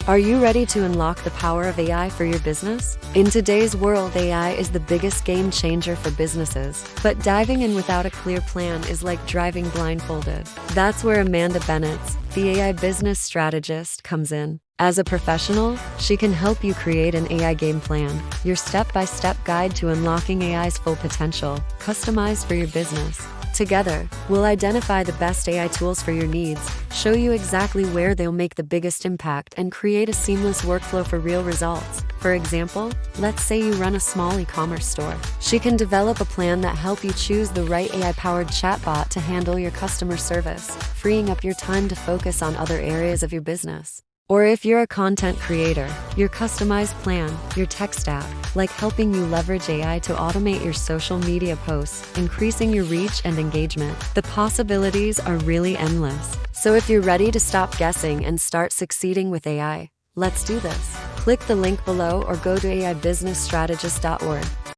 Are you ready to unlock the power of AI for your business? In today's world, AI is the biggest game changer for businesses, but diving in without a clear plan is like driving blindfolded. That's where Amanda Bennett, the AI business strategist, comes in. As a professional, she can help you create an AI game plan, your step-by-step guide to unlocking AI's full potential, customized for your business. Together, we'll identify the best AI tools for your needs, show you exactly where they'll make the biggest impact, and create a seamless workflow for real results. For example, let's say you run a small e-commerce store. She can develop a plan that helps you choose the right AI-powered chatbot to handle your customer service, freeing up your time to focus on other areas of your business. Or if you're a content creator, your customized plan, your tech stack, like helping you leverage AI to automate your social media posts, increasing your reach and engagement. The possibilities are really endless. So if you're ready to stop guessing and start succeeding with AI, let's do this. Click the link below or go to aibusinessstrategist.org.